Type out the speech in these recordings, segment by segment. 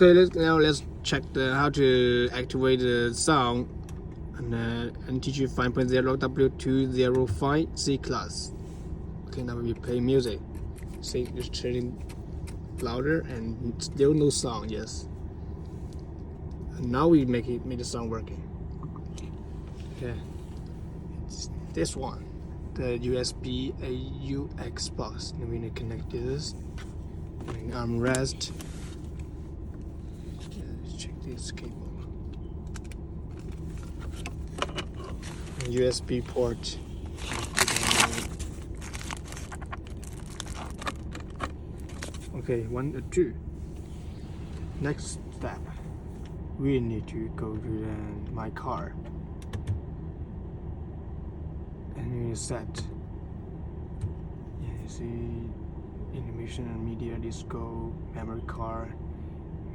Okay, let's check how to activate the sound and teach 5.0 W205 C Class. Okay, now we play music. See, it's turning louder and still no sound. Yes. And now we make the sound working. Okay, it's this one, the USB AUX box. Then we need to connect this and armrest. Check this cable. USB port. Okay, 1 or 2. Next step, we need to go to my car and we set. Yeah, you see, animation and media disco, memory card,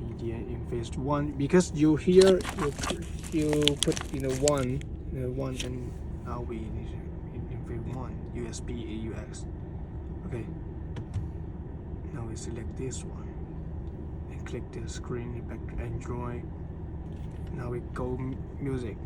media in phase 1. Because you here you put one and now we need in phase 1 USB AUX. Okay. Now we select this one and click the screen back to Android. Now we go music.